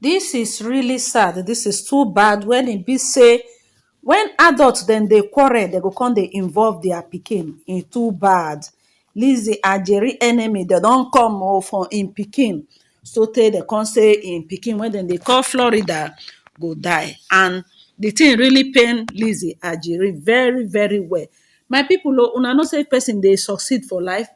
This is really sad. This is too bad when it be say when adults then they quarrel, they go come they involve their pikin. E too bad. Lizzie Ajeri enemy, they don't come for in pikin. So they come say in pikin when then they call Florida go die. And the thing really pain Lizzie Ajeri very, very well. My people, una know say person they succeed for life.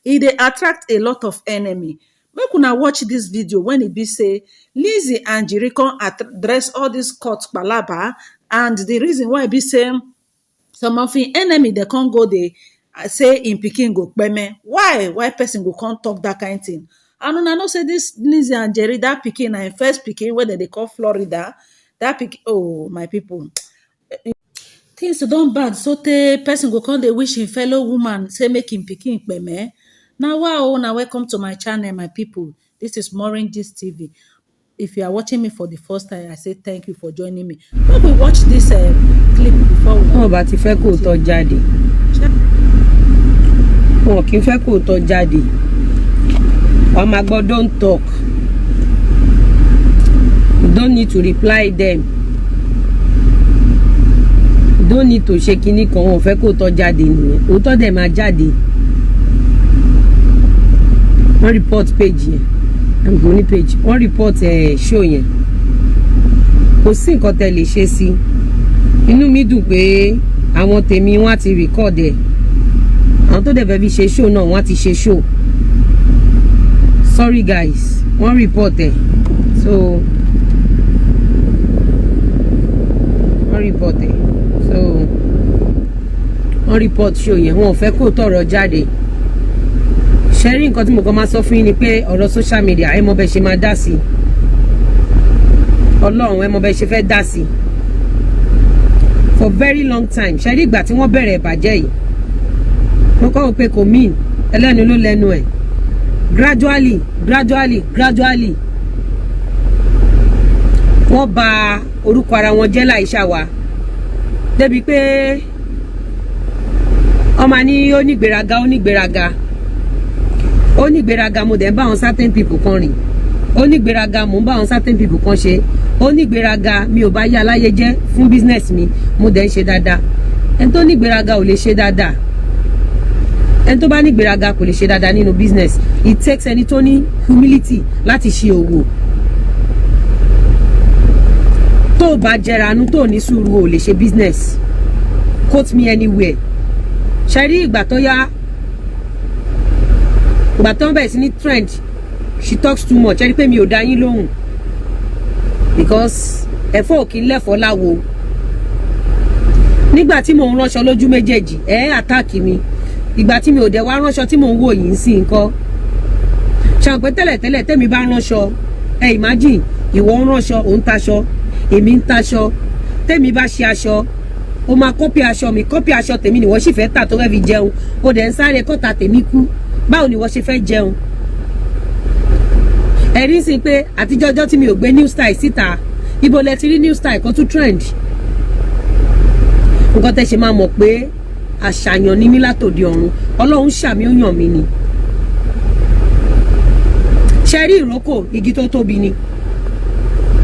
E dey attract a lot of enemy. Make una watch this video when e be say Lizzie Anjorin come address all this court palava, and the reason why e be say some of im enemy dey come go dey say im pikin go kpeme. Why person go come talk that kind thing? And una know say this Lizzie Anjorin, that pikin na im first pikin wey dem dey call Florida. That pikin, oh my people, things don bad sotey person go come dey wish im fellow woman say make im pikin kpeme. Now wow, now welcome to my channel, my people. This is Maureen Gist TV. If you are watching me for the first time, I say thank you for joining me. When we watch this clip before we wọn bá ti fẹ́ kó tọ́ jáde wọn kì í fẹ́ kó tọ́ jáde wọn máa gbọ́ don't talk, you don't need to reply them, you don't need to ṣe kinní kan. Wọn fẹ́ kó tọ́ jáde nìyẹn, òótọ́ dẹ̀ máa jáde. Wọ́n report page yẹn, àgbò ní page, wọ́n report show yẹn. Kò sí nǹkan tẹ́ lè ṣe sí. Inú mi dùn pé àwọn tèmi wọ́n á ti record ẹ̀. Àwọn tó dẹ̀ fẹ́ fi ṣe show náà wọ́n á ti ṣe show. Sorry guys, wọ́n report ẹ̀. So wọ́n report ẹ̀. So wọ́n report show yẹn. Wọ́n ò fẹ́ kó tọ̀rọ̀ jáde. Sharing nǹkan tí mo kàn máa sọ fún yín ni pé ọ̀rọ̀ social media ẹ mọ̀ bẹ́ẹ̀ ṣe máa dá sí. Ọlọ́run ẹ mọ̀ bẹ́ẹ̀ ṣe fẹ́ dá sí. For very long time ṣe rí ìgbà tí wọ́n bẹ̀rẹ̀ ìbàjẹ́ yìí wọ́n kọ́ pé kò mean ẹlẹ́nu ló lẹ́nu ẹ̀. Gradually wọ́n bà orúkọ ara wọn jẹ́ láìṣà wa débi pé ọmọ ní onígbéraga mo dẹ̀ ń bá àwọn certain people kan rìn, onígbéraga mo ń bá àwọn certain people kan ṣe, onígbéraga mi ò bá yá aláyé jẹ́ fún business mi mo dẹ̀ ń ṣe dáadáa. ẹni tó nígbéraga ò lè ṣe dáadáa, ẹni tó bá nígbéraga kò lè ṣe dáadáa nínú business. It takes ẹni tó ní humility láti ṣe òwò. tó o bá jẹranú tó o ní sùúrù ò lè ṣe business. Quote me anywhere. ṣe rí ìgbà tó yá, ìgbà tó ń bẹ̀rẹ̀ sí ní trend she talks too much, ẹ rí pé mi ò dá yín lóhùn because ẹ̀fọ́ ò kí ń lẹ́fọ́ láwo. Nígbà tí mò ń ránṣọ lójú méjèèjì attack mi, ìgbà tí mi ò dẹ̀ wá ránṣọ tí mò ń wò yìí sí nǹkan. ṣàǹ pé tẹ́lẹ̀tẹ́lẹ̀ tẹ́mi bá ránṣọ imagine ìwọ ń ránṣọ òun taṣọ èmi ń taṣọ, tẹ́mi bá ṣe aṣọ o máa kọ́pì aṣọ mi, kọ́pì aṣọ tèmi ni wọ́n sì fẹ́ tà tó fẹ́ fi jẹun, o dẹ̀ ń sáré kọ́ta tèmi kú. Báwo ni wọ́n ṣe fẹ́ jẹun? Ẹ̀rí sí pé àtijọ́jọ́ tí mi ò gbé new style síta, ibo lẹ ti rí new style kan tún trend. Nǹkan tẹ́ ṣe máa mọ̀ pé àṣàyàn ni mí látòdì ọ̀run, Ọlọ́run ṣàmì ó yàn mí ni. Ṣe rí ìrókò igi tó tóbi ni,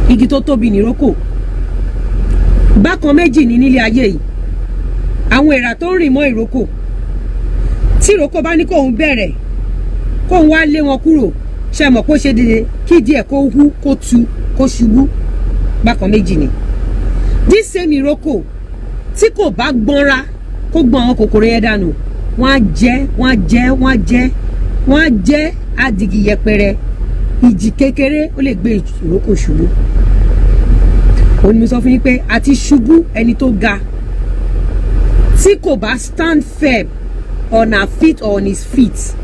igi tó tóbi ni ìrókò. Bákan méjì ni nílé ayé yìí, àwọn èèrà tó ń rìn mọ́ ìrókò. Tí ìrókò bá ní kóun bẹ̀rẹ̀ kóun wá lé wọn kúrò, ṣe mọ̀ kó ṣe dédé kí díẹ̀ kó hú kó tu kó ṣubú. Bákan méjì ni. This same ìrókò tí kò bá gbọ́nra kó gbọ́n àwọn kòkòrò yẹn dànù, wọ́n á jẹ́ adìgì yẹpẹrẹ. Ìjì kékeré ó lè gbé ìrókò ṣubú. Ó ní mo sọ fún yín pé àti ṣubú ẹni tó ga tí kò bá stand firm on her feet or on his feet,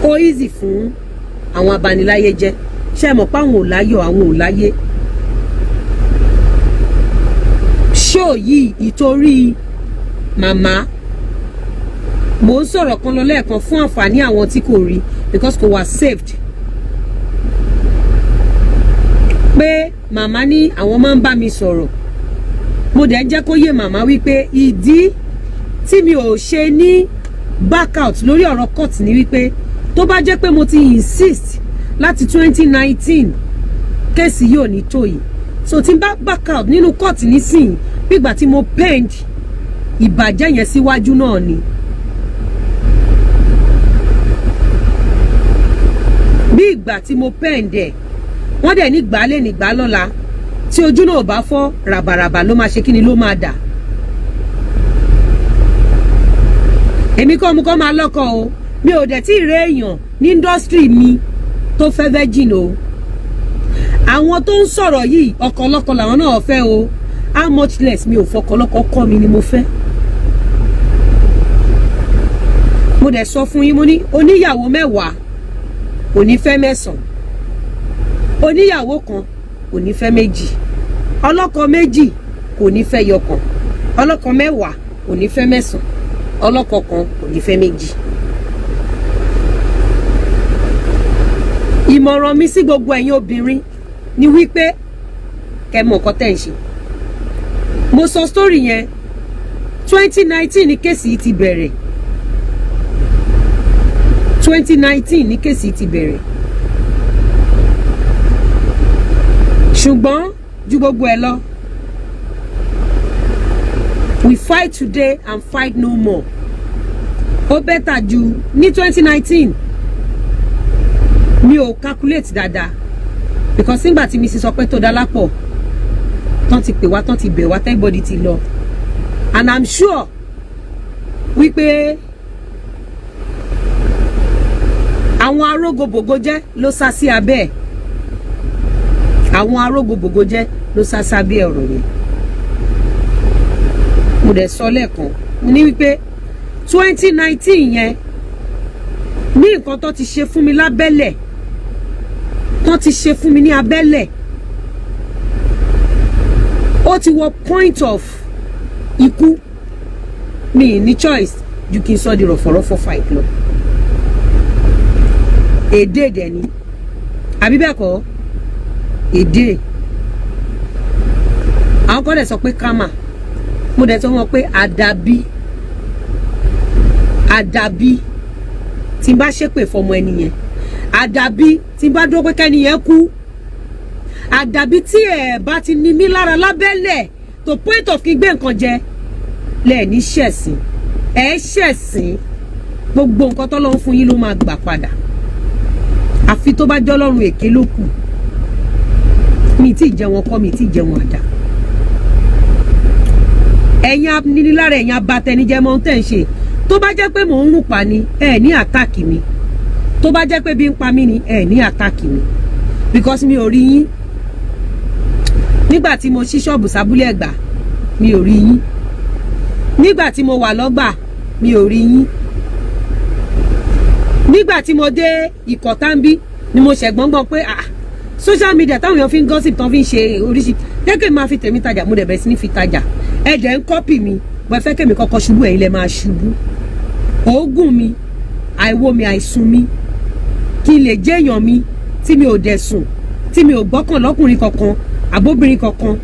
ó easy fún àwọn abaniláyé jẹ́. Ṣé mọ̀ pé àwọn ò láyọ̀, àwọn ò láyé. Show yìí ìtorí màmá mo ń sọ̀rọ̀ kan lọ lẹ́ẹ̀kan fún àǹfààní àwọn tí kò rí because kò wá saved. Pé màmá ní àwọn máa ń bá mi sọ̀rọ̀, mo dẹ̀ jẹ́ kó yé màmá wípé ìdí tí mi ò ṣe ní back out lórí ọ̀rọ̀ court ni wípé tó bá jẹ́ pé mo ti insist láti 2019 kéèsì yóò ní tó yìí. So tí n bá back out nínú court nísìnyí nígbà tí mo pend ìbàjẹ́ yẹn síwájú náà ni. Bí ìgbà tí mo pend ẹ̀ wọ́n dẹ̀ ní gbálẹ̀ ní gbá lọ́la tí ojú náà bá fọ́ ràbàràbà ló máa ṣe kí ni ló máa dà. Èmi kọ́ mu kọ́ máa lọ́kọ o, mi ò dẹ̀ tí ì rí èèyàn ní industry mi tó fẹ́ virgin o. Àwọn tó ń sọ̀rọ̀ yìí ọkọlọ́kọ làwọn náà fẹ́ o. How much less mi ò fọkọlọ́kọ kọ́ mi ni mo fẹ́. Mo dẹ̀ sọ fún yín mo ní oníyàwó 10 kò ní fẹ́ 9, oníyàwó kan kò ní fẹ́ 2, ọlọ́kọ 2 kò ní fẹ́ yọkan, ọlọ́kọ 10 kò ní fẹ́ 9, ọlọ́kọ kan kò ní fẹ́ 2. Ìmọ̀ràn mi sí gbogbo ẹ̀yin obìnrin ni wípé kẹ́ mọ̀ nǹkan tẹ́ ń ṣe. Mo sọ story yẹn 2019 ní kéèsì yìí ti bẹ̀rẹ̀. 2019 ní kéèsì yìí ti bẹ̀rẹ̀. Ṣùgbọ́n ju gbogbo ẹ̀ lọ, we fight today and fight no more. Ó bẹ́tà ju ní 2019 mi ò calculate dáadáa because nígbà tí mi sì sọ pé tó Dọlápọ̀ tán ti pè wá tán ti bẹ̀ wá everybody ti lọ, and I'm sure wípé àwọn arógbogbògojẹ́ ló sá sí abẹ́ ẹ̀, àwọn arógbogbògojẹ́ ló sá sí abẹ́ ọ̀rọ̀ yẹn. Mo dẹ̀ sọ lẹ́ẹ̀kan mo ní wípé 2019 yẹn ní nǹkan tó ti ṣe fún mi lábẹ́lẹ̀, tó ti ṣe fún mi ní abẹ́lẹ̀, ó ti wọ point of ikú. Mi ní choice ju kí n sọ di rọ̀fọ̀rọ̀fọ̀ fight lọ. Èdè dẹ̀ ni àbí bẹ́ẹ̀ kọ́, èdè. Àwọn kan dẹ̀ sọ pé karma, mo dẹ̀ sọ wọn pé àdàbí tí n bá ṣépè fọmọ ẹni yẹn, àdàbí tí n bá dúró pé kẹ́ni yẹn kú, àdàbí tí ẹ bá ti ní mí lára lábẹ́lẹ̀ to point of kí n gbé nǹkan jẹ lẹ́ẹ̀ní ṣẹ̀sìn, ẹ ṣẹ̀sìn gbogbo nǹkan tọ́lọ́run fún yín ló máa gbà padà, àfi tó bá jẹ́ Ọlọ́run èké ló kù. Mi tí ì jẹ wọn kọ́, mi tí ì jẹ wọn àdá. Ẹ̀yin abinilára, ẹ̀yin abatẹnijẹ́ mọ́ tẹ́ ń ṣe. Tó bá jẹ́ pé mò ń rùn pa ni ẹ ní àtàkì mi, tó bá jẹ́ pé bí ń pa mí ni ẹ ní àtàkì mi, because mi ò rí yín nígbà tí mo ṣí ṣọ́ọ̀bù sábúlé Ẹ̀gbá, mi ò rí yín nígbà tí mo wà lọ́gbà, mi ò rí yín nígbà tí mo dé Ìkọ̀tàmbí ni mo ṣẹ̀gbọ́ngbọ́n pé social media táwọn èèyàn fi ń gossip tán fi ń ṣe oríṣi kẹ́kẹ́ máa fi tèmi tajà, mo dẹ̀ bẹ̀rẹ̀ sí ní fi tajà, ẹ̀dẹ̀ ń kọ́pì mi, wọ́n fẹ́ kẹ́mi kọ́kọ́ ṣubú, ẹ̀yin lẹ máa ṣubú. Òógùn mi, àìwo mi, àìsùn mi, kí n lè jẹ́ èèyàn mi tí mi ò dẹ̀ sùn, tí mi ò gbọ́kàn lọ́kùnrin kankan àbóbìnrin kankan,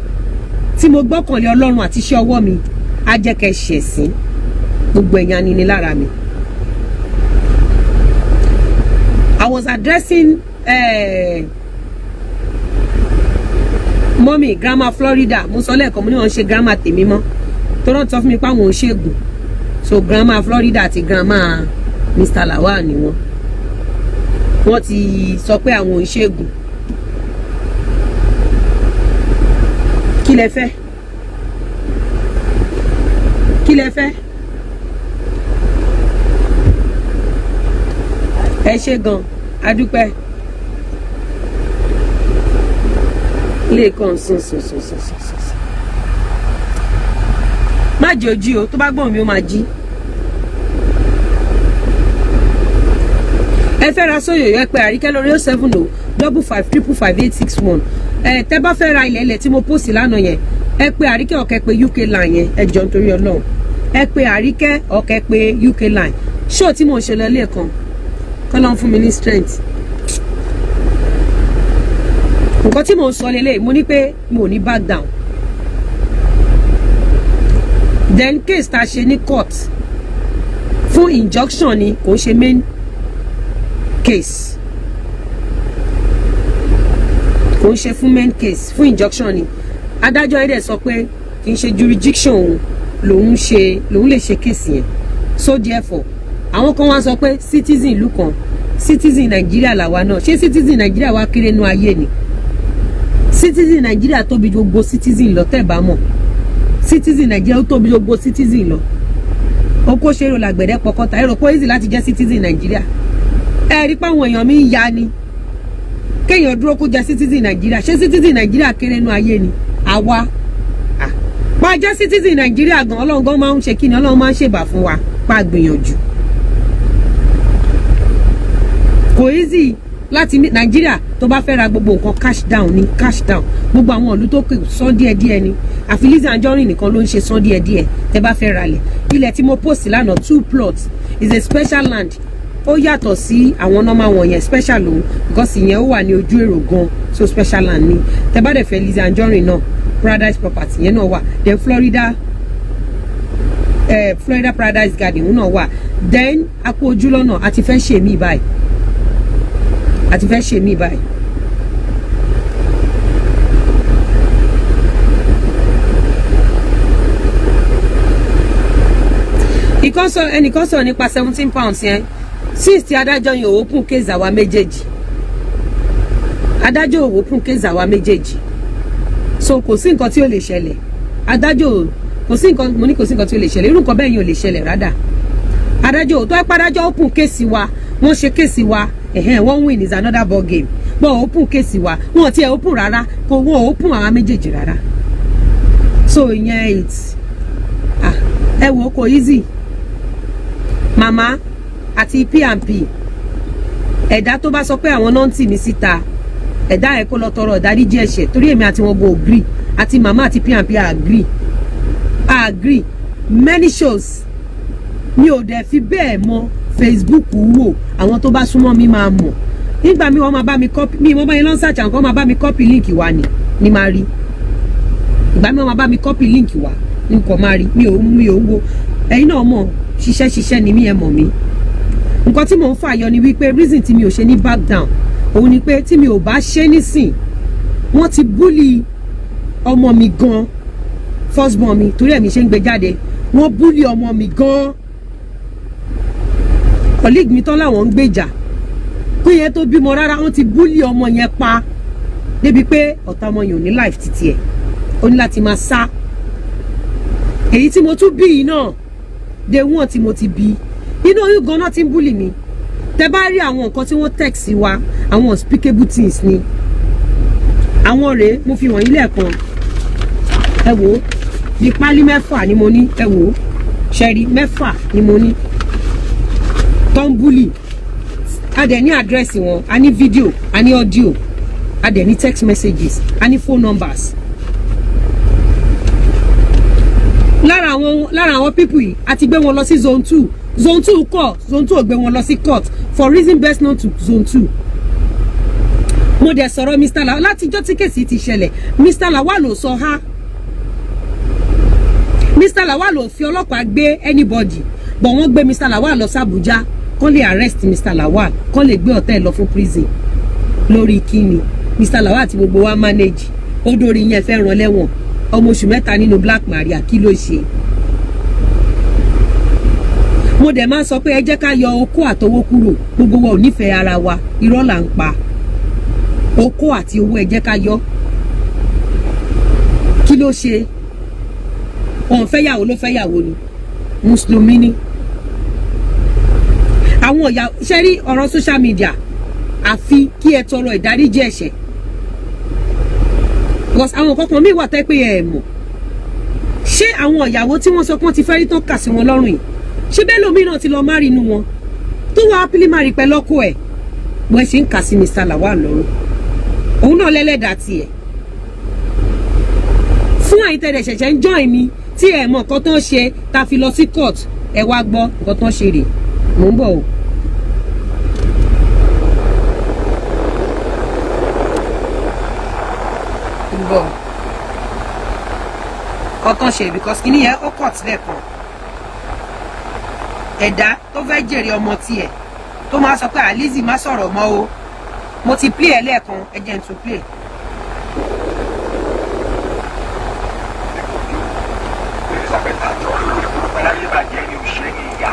tí mo gbọ́kànlé Ọlọ́run àti iṣẹ́ ọwọ́ mi, á jẹ́ kẹ́ ṣẹ̀sín gbogbo ẹ̀yin aninilára mi. I was addressing mommy grandma Florida. Mo sọ lẹ́ẹ̀kan mo ní wọ́n ṣe grandma tèmi mọ́ tó rántí sọ fún mi pé àwọn ò ṣègùn, so grandma Florida àti grandma Mr. Lawal ni wọ́n ti sọ pé àwọn ò ṣègùn. Kí lẹ fẹ́? Kí lẹ fẹ́? Ẹ ṣé gan, adúpẹ́. Lẹ́ẹ̀kan sùn. Má jẹ́ ojí o, tó bá gbọ́n mi ó máa jí. Ẹ fẹ́ ra sóyòyò ẹ pè Àríkẹ́ lórí 07055555861. Tẹ́ bá fẹ́ ra ilẹ̀ tí mo post lánàá yẹn, ẹ pè Àríkẹ́ ọ̀kẹ́ pé UK line yẹn, ẹ jọ̀ọ́ nítorí Ọlọ́run. Ẹ pè Àríkẹ́ ọ̀kẹ́ pé UK line. Show tí mo ṣe lọ lẹ́ẹ̀kan. Kọ́lọ́run fún mi ní strength. Nǹkan tí mo sọ lélẹ̀, mo ní pé mo ò ní back down. Then case tá ṣe ní court fún injunction ni, kò ṣe main case. kò ń ṣe fún main case, fún injunction ni. Adájọ́ ẹ̀dẹ̀ sọ pé kì í ṣe jurisdiction òun lòun lè ṣe case yẹn. So therefore àwọn kan wá sọ pé citizen ìlú kan, citizen Nàìjíríà làwa náà. Ṣé citizen Nàìjíríà wá kéré nú ayé ni? Citizen Nàìjíríà tóbi ju gbogbo citizen lọ tẹ́ bá mọ̀. Citizen Nàìjíríà ó tóbi ju gbogbo citizen lọ. Oko ṣèrò làgbẹ̀dẹ pọkọta èrò pé easy láti jẹ́ citizen Nàìjíríà. Ẹ rí pé àwọn èèyàn mi ń ya ni. Kéèyàn dúró kó jẹ́ citizen Nàìjíríà. Ṣé citizen Nàìjíríà kéré nú ayé ni? Àwa pa jẹ́ citizen Nàìjíríà gan Ọlọ́run gan máa ń ṣe kíni, Ọlọ́run máa ń ṣèbà fún wa pa gbìyànjú. Kò easy láti Nàìjíríà tó bá fẹ́ ra gbogbo nǹkan cash down ni, cash down. Gbogbo àwọn ìlú tó kù san díẹ̀díẹ̀ ni. Àfi Lizzy Anjorin nìkan ló ń ṣe san díẹ̀díẹ̀ tẹ́ bá fẹ́ ralẹ̀. Ilẹ̀ tí mo post lánàá 2 plots is a special land. Ó yàtọ̀ sí àwọn normal wọ̀nyẹn special òun because ìyẹn ó wà ní ojú èrò gan, so special land ni. Tẹ́ bá dẹ̀ fẹ́ Lizzy Anjorin náà Paradise Property yẹn náà wà. Then Florida Paradise Garden náà wà. Then Akó Ojúlọ́nà àti fẹ́ ṣe mí báyìí. Ẹnìkan sọ nípa 17 pounds yẹn. Since tí adájọ́ yẹn ò open case àwa méjèèjì. Adájọ́ ò open case àwa méjèèjì. So kò sí nǹkan tí ó lè ṣẹlẹ̀. Adájọ́ kò sí nǹkan tí ó lè ṣẹlẹ̀. Irú nǹkan bẹ́ẹ̀ yẹn ò lè ṣẹlẹ̀ rádà. Adájọ́ tó ẹ padájọ́ open case wa, wọ́n ṣe case wa, wọ́n win is another ball game. But open case wa, wọ́n ti ẹ open rárá, kò wọ́n open àwa méjèèjì rárá. So ìyẹn ẹ wò kò easy. Màmá àti PNP ẹ̀dá tó bá sọ pé àwọn náà ń tì mí síta, ẹ̀dá ẹ̀ kó lọ tọrọ ìdáríjì ẹ̀ṣẹ̀ torí èmi àti wọn go agree, àti màmá àti PNP agree. Many shows mi ò dẹ̀ fi bẹ́ẹ̀ mọ Facebook wò, àwọn tó bá súnmọ́ mi máa mọ̀. Nígbà mi wọ́n máa bá mi copy, mi wọ́n bá yẹn lọ́n search àwọn kan máa bá mi copy link wa ni máa rí. Ìgbà mi wọ́n máa bá mi copy link wa ní nǹkan máa rí. Mi ò wo. Ẹ̀yin náà mọ̀ ṣiṣẹ́ ni mí ẹ mọ̀ mí. Nǹkan tí mò ń fàyọ ni wípé reason tí mi ò ṣe ní back down òun ni pé tí mi ò bá ṣe nísìn wọ́n ti bully ọmọ mi gan, first born mi, torí ẹ̀mí ṣe ń gbé jáde. Wọ́n bully ọmọ mi gan. Colleague mi tán láwọn ń gbèjà kó yẹn tó bímọ rárá, wọ́n ti bully ọmọ yẹn pa débi pé ọ̀tá ọmọ yẹn ò ní life títí ẹ̀, ó ní láti máa sá. Èyí tí mo tún bí yìí náà day one tí mo ti bí inú oyún gan náà ti ń bully mi. Tẹ́ bá rí àwọn nǹkan tí wọ́n text wa, àwọn unspeakable things ni. Àwọn rèé mo fi wọ̀nyí lẹ́ẹ̀kan. Ẹ wò bí pálí 6 ni mo ní, ẹ wò ṣẹ́rí 6 ni mo ní. Tó ń bully. A dẹ̀ ní àdírẹ́sì wọn, a ní fídíò, a ní audio, a dẹ̀ ní text messages, a ní phone numbers. Lára àwọn people yìí a ti gbé wọn lọ sí zone 2. Zone 2 kọ̀, zone 2 ò gbé wọn lọ sí court for reason best known to zone 2. Mo dẹ̀ sọ̀rọ̀ Mr. Lawal látijọ́ tí kèsì ti ṣẹlẹ̀. Mr. Lawal ló sọ ha. Mr. Lawal ló fi ọlọ́pàá gbé anybody, but wọ́n gbé Mr. Lawal lọ sí Abuja kán lè arrest Mr. Lawal, kán lè gbé ọ̀tá ẹ̀ lọ fún prison. Lórí kíni Mr. Lawal tí gbogbo wa manage ó dórí yẹn fẹ́ ràn lẹ́wọ̀n ọmọ oṣù 3 nínú Black Maria, kí ló ṣe? Mo dẹ̀ máa sọ pé ẹ jẹ́ ká yọ okó àtowó kúrò, gbogbo wa ò nífẹ̀ẹ́ ara wa, irọ́ là ń pa. Okó àti owó ẹ jẹ́ ká yọ. Kí ló ṣe? Wọ́n fẹ́yàwó ló fẹ́yàwó ni, mùsùlùmí ni. Àwọn ọ̀yà ṣe rí ọ̀rọ̀ social media àfi kí ẹ tọrọ ìdáríjì ẹ̀ṣẹ̀. Because àwọn kankan mi wà tẹ́ pé ẹ mọ̀. Ṣé àwọn ìyàwó tí wọ́n sọ pé wọ́n ti fẹ́ rí tán kà sí wọn lọ́rùn yìí, ṣé bẹ́ẹ̀ lómi náà ti lọ márì inú wọn tó wá happily marry pẹ́ lọ́kọ ẹ̀ wọ́n ṣe ń kà sí Mr. Lawal lọ́rùn, òun náà lẹ́lẹ́dàá tiẹ̀. Fún àyítẹ́dẹ̀ ṣẹ̀ṣẹ̀ ń join mi tí ẹ mọ̀ nǹkan tán ṣe ta fi lọ sí court, ẹ wá gbọ́ nǹkan tán ṣe rè. Mò ń bọ̀ o. Nǹkan ṣe because kìíní yẹn ó court lẹ́ẹ̀kan. Ẹ̀dá tó fẹ́ jèrè ọmọ tiẹ̀ tó máa sọ pé Lizzy má sọ̀rọ̀ mọ́ o. Mo ti play ẹ lẹ́ẹ̀kan, ẹ jẹ́ n tún play. Elizabeth Anjorin pẹ̀lú ayé bàjẹ́ ni òṣèré ní ìyá.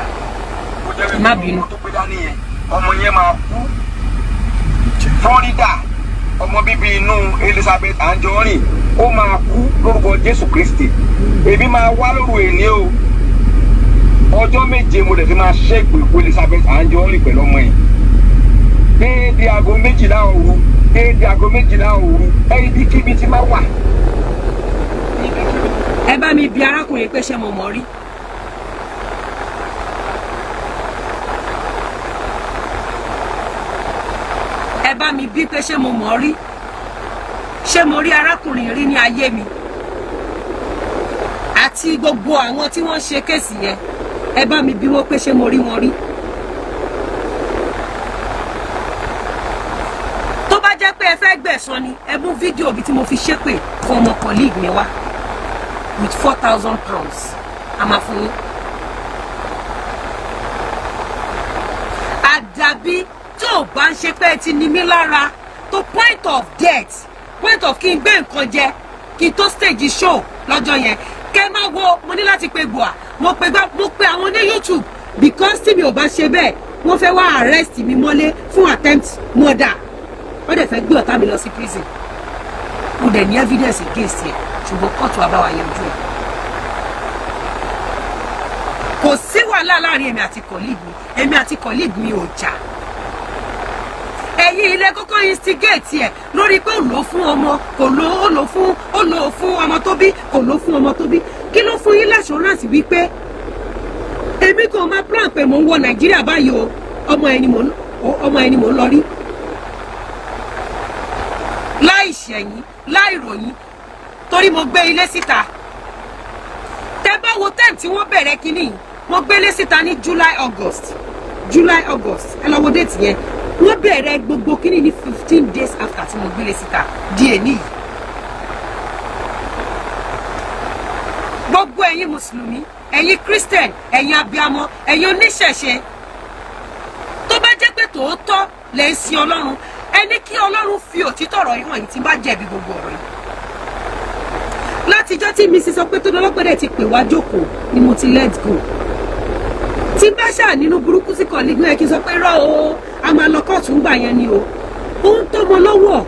Ó jẹ́ wípé ọmọ tó gbé dání yẹn ọmọ yẹn máa kú. Florida ọmọ bíbí inú Elizabeth Anjorin ó máa kú lórúkọ Jésù Kristi. Èmi máa wá lóru èní o. Ọjọ́ méje mo lè fi máa ṣe ìpè Elizabeth Anjorin pẹ̀lú ọmọ yẹn. Déédéé aago 12 òru, déédéé aago 12 òru, ibikíbi tí máa wà. Ẹ bá mi bi arákùnrin pé ṣé mo mọ̀ rí. Ẹ bá mi bi pé ṣé mo mọ̀ rí. Ṣé mo rí arákùnrin rí ní ayé mi? Àti gbogbo àwọn tí wọ́n ṣe kéèsì yẹn, ẹ bá mi bi wọ́n pé ṣé mo rí wọn rí. Tó bá jẹ́ pé ẹ fẹ́ gbẹ̀san ni, ẹ mú fídíò bí tí mo fi ṣépè fún ọmọ colleague mi wá with 4,000 pounds. A máa fún yín. Àdàbí tí ò bá ń ṣe pé ẹ ti ní mí lára to point of death, point of kí n gbé nǹkan jẹ kí n tó stage show lọ́jọ́ yẹn. Kẹ́ máa wo, mo ní láti pe Bùà, mo pe àwọn ní YouTube because tí mi ò bá ṣe bẹ́ẹ̀ wọ́n fẹ́ wá arrest mi mọ́lé fún attempt murder. Wọ́n dẹ̀ fẹ́ gbé ọ̀tá mi lọ sí prison. Mo dẹ̀ ní evidence against ẹ̀ ṣùgbọ́n kóòtù àbáwá yanjú ẹ̀. Kò sí wàhálà láàrin èmi àti colleague mi ò jà. Ẹ̀yin ilé kọ́kọ́ instigate ẹ̀ lórí pé ó lò fún ọmọ, ó lò fún ọmọ tó bí, kò lò fún ọmọ tó bí. Kí ló fún yín l'assurance wípé èmi kò máa plan pé mò ń wọ Nàìjíríà báyìí o, ọmọ ẹni mò ń lọ rí. Láì ṣẹ̀yìn, láì ròyìn, torí mo gbé ilé síta. Tẹ́ bá wo time tí wọ́n bẹ̀rẹ̀ kínní, mo gbé ilé síta ní July August. Ẹ lọ wo date yẹn. Wọ́n bẹ̀rẹ̀ gbogbo kínní ní 15 days after tí mo gbé ilé síta di èní. Gbogbo ẹ̀yin Mùsùlùmí, ẹ̀yin Christian, ẹ̀yin abiyamọ, ẹ̀yin oníṣẹ̀ṣe. Tó bá jẹ́ pé tòótọ́ lè ń sin Ọlọ́run, ẹni kí Ọlọ́run fi òtítọ́ ọ̀rọ̀ yìí hàn yìí tí bá jẹ̀bi gbogbo ọ̀rọ̀ yìí. Látijọ́ tí Mrs. sọ pé tó lọ́pẹ́dẹ̀ ti pè wá jókòó ni mo ti let go. Tí bá ṣáà nínú burúkú sí colleague ẹ kí n sọ pé rọ́ o, a máa lọ kóòtù ń gbà yẹn ni o. Ó ń tọ́mọ lọ́wọ́,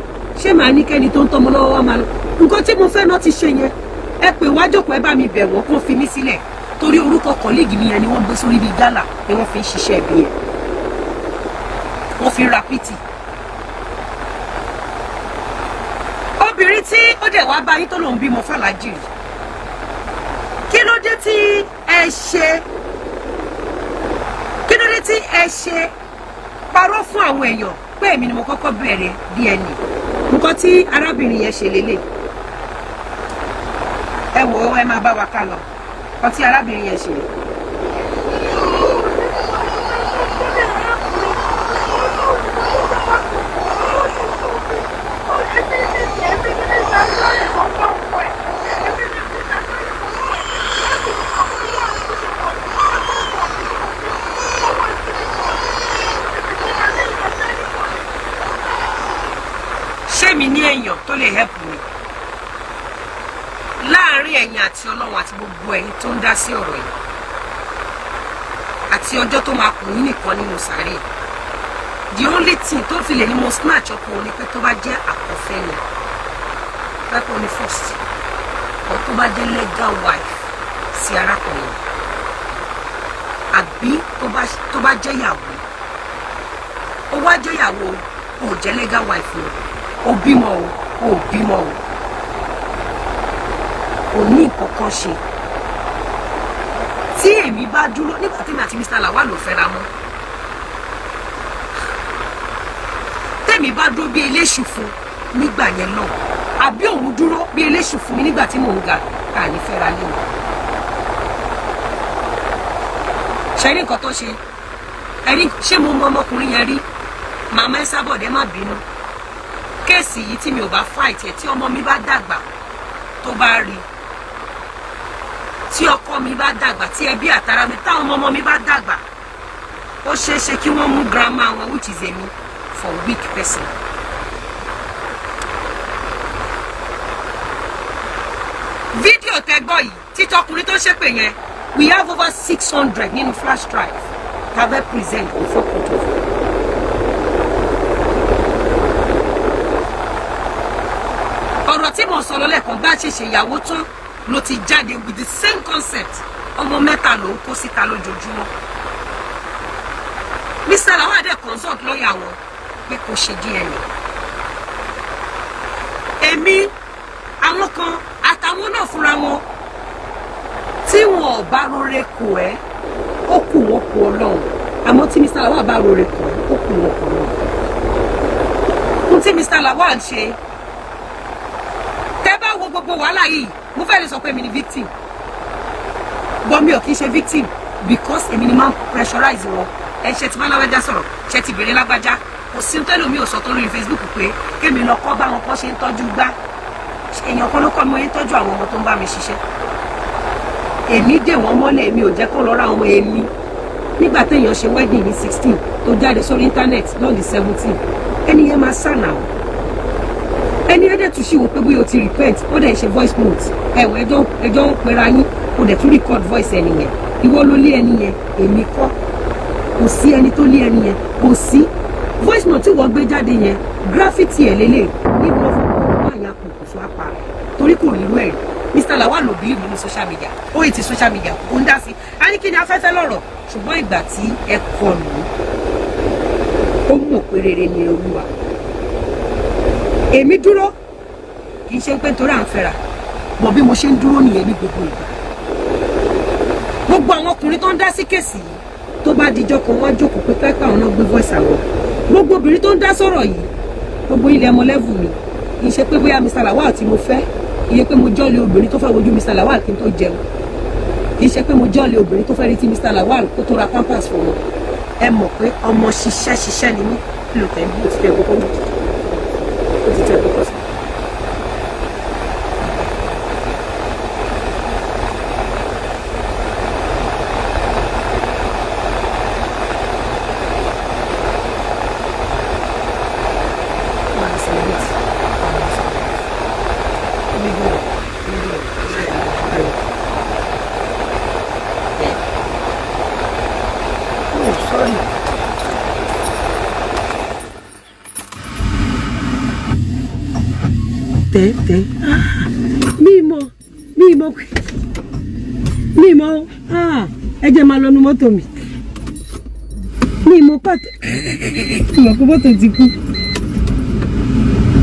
ṣé màá ní kẹ́ni tó ń tọ́mọ lọ́wọ́ wá máa lọ. Nǹkan tí mo fẹ́ náà ti ṣe yẹn. Ẹ pè wá jókòó, ẹ bá mi bẹ̀ wọ́n kó fi mí sílẹ̀. Torí orúkọ colleague mi yẹn ni wọ́n gbé sórí bíi gálà ni wọ́n fi ń ṣiṣẹ́ ẹbí yẹn. Wọ́n fi ra pìtì. Obìnrin tí ó dẹ̀ wá bá yín tó lòun bímọ fàlájì rí. Kí ló dé tí ẹ ṣe parọ́ fún àwọn èèyàn pé èmi ni mo kọ́kọ́ bẹ̀rẹ̀ DNA? Nǹkan tí arábìnrin yẹn ṣe lélẹ̀. Ẹ wò ó, ẹ máa bá wa ká lọ. Nǹkan tí arábìnrin yẹn ṣe. Mi ní èèyàn tó lè help mi láàrin ẹ̀yin àti Ọlọ́run àti gbogbo ẹ̀yin tó ń dá sí ọ̀rọ̀ yìí àti ọjọ́ tó máa kù yín nìkan nínú sàárè. The only thing tó fi lè ní mo snatch ọkùnrin ni pé tó bá jẹ́ àkọ́fẹ́ ni pẹ́pọ̀ ní first or tó bá jẹ́ legal wife sí arákùnrin àbí tó bá jẹ́ ìyàwó ó wá jẹ́ ìyàwó ó jẹ́ legal wife ni. Ó bímọ o, ó bímọ o. Ó ní nǹkan kan ṣe. Tí èmi bá dúró nígbà tí mi àti Mr. Lawal ló fẹ́ra mọ́. Tèmi bá dúró bí eléṣù fún nígbà yẹn náà. Àbí òun dúró bí eléṣù fún mi nígbà tí mò ń ga ká ní fẹ́ra lé mi. Ṣé rí nǹkan tó ṣe? Ṣé mo mọ ọmọkùnrin yẹn rí? Màmá ẹ sábọ̀dé má bínú. Kéèsì yìí tí mi ò bá fight ẹ̀ tí ọmọ mi bá dàgbà tó bá rí, tí ọkọ mi bá dàgbà, tí ẹbí àtàrà mi táwọn ọmọ mi bá dàgbà, ó ṣeé ṣe kí wọ́n mú grandma wọn which is èmi for weak person. Fídíò tẹ́gbọ́ yìí títọkùnrin tó ṣépè yẹn we have over 600 nínú flash drive tàbí present before court of law. ọ̀rọ̀ tí mo sọ lọ́lẹ́kan bá ṣe ṣèyàwó tán ló ti jáde with the same concept ọmọ mẹ́ta ló ń kó síta lójoojúmọ́. Mr. Lawal dẹ̀ consult lọ́ọ̀yà wọn pé kò ṣe DNA. èmi àwọn kan àtàwọn náà fúnra wọn tí wọn ò bá rore kù ẹ́ ó kù wọn kù Ọlọ́run àmọ́ tí Mr. Lawal bá rore kù ẹ́ ó kù wọn kù Ọlọ́run. ohun tí Mr. Lawal ṣe tẹ́ bá wo gbogbo wàhálà yìí mo fẹ́ lè sọ pé èmi ni victim but mi ò kì í ṣe victim because èmi ni máa ń pressurize wọn. ẹ ṣe ti bá lágbájá sọ̀rọ̀ ṣe ti bèrè lágbájá kò sí tẹ́lẹ̀ mi ò sọ tó lórí Facebook pé kémi lọ kọ́ bá wọn kọ́ ṣe ń tọ́jú gbá èèyàn kan ló kọ́ mi ń tọ́jú àwọn ọmọ tó ń bá mi ṣiṣẹ́. èmi dè wọ́n mọ́lẹ̀ mi ò jẹ́ kó lọ ra àwọn èmi nígbà téèyàn ṣe wedding ní 16 tó jáde sórí internet lọ́ọ̀dì 17 ẹni yẹn máa sànà o ẹni ẹ̀dẹ̀ tún ṣì wò pé bóyá o ti repent ó dẹ̀ ṣe voice note ẹ̀wọ̀n ẹjọ́ ń pera yín o dẹ̀ tún record voice ẹni yẹn ìwọ ló lé ẹni yẹn èmi kọ́ kò sí ẹni tó lé ẹni yẹn kò sí voice note tí wọ́n gbé jáde yẹn graffiti ẹ̀ lélẹ̀ níbi wọ́n fún ọmọ àyà kòkòsò apá torí kò rí irú ẹ̀ Mr. Lawal ló bí ìlú ní social media ó yìí ti social media kò ń dá sí a ní kí ni afẹ́fẹ́ lọ́rọ̀ ṣùgbọ́n ìgbà tí ẹ kọlù ó mọ̀ pé rere ni Olúwa. èmi dúró kì í ṣe pé nítorí à ń fẹ́ra mọ̀ bí mo ṣe ń dúró nìyẹn ní gbogbo ìgbà. gbogbo àwọn ọkùnrin tó ń dá sí kèsì yìí tó bá dijọ́ kan wọ́n jókòó pé pẹ́pẹ́ àwọn náà gbé voice àwọn gbogbo obìnrin tó ń dá sọ̀rọ̀ yìí gbogbo ilẹ̀ ọmọ lẹ́vù mi kì í ṣe pé bóyá Mr. Lawal tí mo fẹ́ iye pé mo jọ́lé obìnrin tó fẹ́ wojú Mr. Lawal kí n tó jẹun kì í ṣe pé mo jọ́lé obìnrin tó fẹ́ rí ti Mr. Lawal kó tó ra pampers fún wọn. ẹ mọ̀ pé ọmọ ṣiṣẹ́ ni mí kí ló tẹ̀ ó ti tẹ̀ gbogbo mi ó ti tẹ̀ gbogbo sí. tẹ́ mímọ́ ẹ jẹ́ máa lọ́nu mọ́tò mi mímọ́ pàtó mọ̀ pé mọ́tò ti kú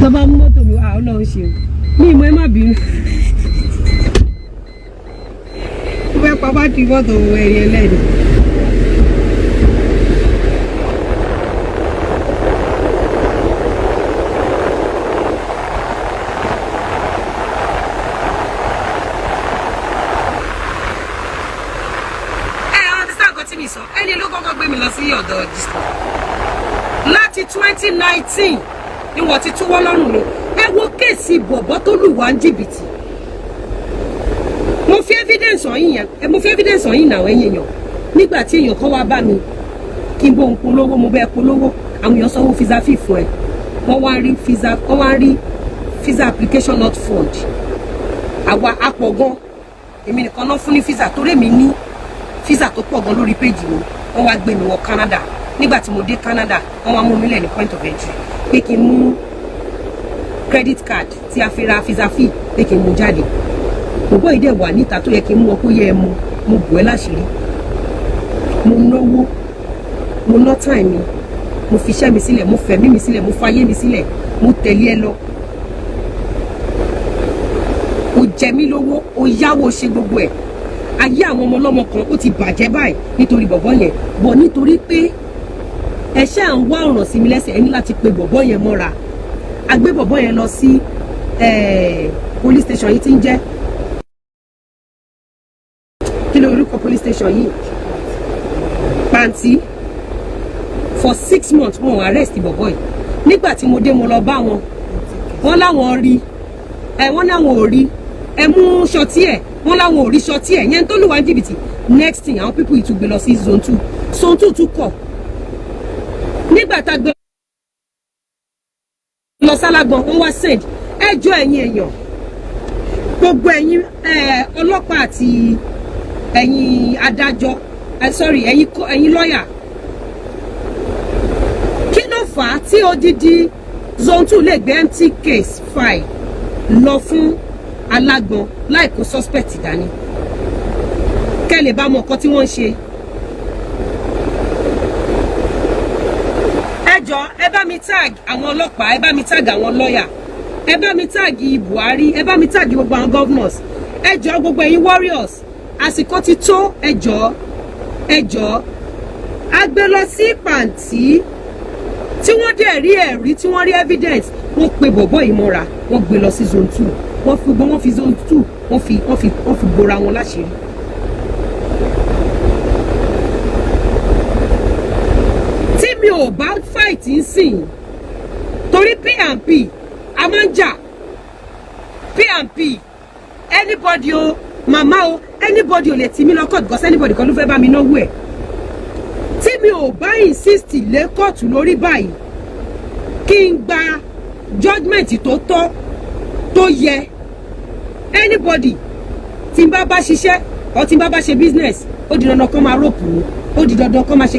tó bá mú mọ́tò mi Ọlọ́run ṣe mímọ́ ẹ má bínú ó fẹ́ pa bá ti mọ́tò ẹ̀yìn ẹlẹ́dẹ̀. ẹni ló kọ́kọ́ gbé mi lọ sí ọ̀dọ̀ disco láti 2019 ni wọ́n ti túwọ́ lọ́rùn mi ẹ wo kéèsì bọ̀bọ́ tó lù wá ń jìbìtì mo fi evidence hàn yín náà ẹ̀yìn èèyàn nígbà tí èèyàn kan wá bá mi kí n bó ń polówó mo bẹ́ẹ̀ polówó àwọn èèyàn sanwó visa fee fún ẹ wọ́n wá rí visa application not found àwa apọ̀ gan èmi nìkan náà fún ní visa torí mi ní visa tó pọ̀ gan lórí péjì mi wọ́n wá gbé mi wọ Canada nígbà tí mo dé Canada wọ́n wá mú mi lẹ̀ ní point of entry pé kí n mú credit card tí a fi ra visa fee pé kí n mú jáde gbogbo ìdè wà níta tó yẹ kí n mú ọ kó yẹ ẹ mú mo bù ẹ́ láṣìírí mo náwó mo ná time mi mo fi iṣẹ́ mi sílẹ̀ mo fẹ̀mí mi sílẹ̀ mo fayé mi sílẹ̀ mo tẹ̀lé ẹ lọ o jẹ mí lówó o yáwó ṣe gbogbo ẹ̀ ayé àwọn ọmọ ọlọ́mọ kan ó ti bàjẹ́ báyìí nítorí bọ̀bọ́ yẹn bọ̀ nítorí pé ẹ ṣáà ń wá ọ̀ràn sí mi lẹ́sẹ̀ ẹ ní láti pe bọ̀bọ́ yẹn mọ́ra a gbé bọ̀bọ́ yẹn lọ sí police station yìí tí ń jẹ́ kí ló orúkọ police station yìí Pàǹtí for 6 months wọn arrest bọ̀bọ́ yìí nígbà tí mo dé mo lọ bá wọn wọ́n láwọn rí wọ́n láwọn ò rí ẹ mú ṣọtí ẹ̀ wọ́n láwọn ò rí ṣọtí ẹ̀ yẹn tó lù wá ní jìbìtì next thing àwọn people yìí tún gbé lọ sí zone 2 tún kọ̀ nígbà tá a gbé lọ sálágbọ̀n wọ́n wá send ẹjọ́ ẹ̀yìn èèyàn gbogbo ẹ̀yin ọlọ́pàá àti ẹ̀yin adájọ́ ẹ̀yin lọ́yà, kí ló fà á tí odidi zone 2 lè gbé empty case file lọ fún alágbọn láì kó suspect dání kẹ́ lè bá mọ nǹkan tí wọ́n ń ṣe? ẹ jọ̀ọ́ ẹ bá mi tag àwọn ọlọ́pàá, ẹ bá mi tag àwọn lọ́yà, ẹ bá mi tag Buhari, ẹ bá mi tag gbogbo àwọn governors, ẹ jọ̀ọ́ gbogbo ẹ̀yin warriors, àsìkò ti tó. ẹ jọ̀ọ́ a gbé lọ sí pàǹtí tí wọ́n dẹ̀ rí ẹ̀rí, tí wọ́n rí evidence, wọ́n pe bọ̀bọ́ yìí mọ́ra, wọ́n gbé lọ sí zone 2, wọ́n fi zone 2 wọ́n fi gbora wọn láṣìírí. tí mi ò bá fight ń sìn torí P&P a máa ń jà, P&P anybody o màmá o anybody ò lè tì mí lọ court because anybody kan ló fẹ́ bá mi náwó ẹ̀. tí mi ò bá insist lé kóòtù lórí báyìí kí n gba judgement tó tọ́ tó yẹ, anybody tí n bá ṣiṣẹ́ or tí n bá ṣe business ó di dandan kó máa rope mi, ó di dandan kó máa ṣe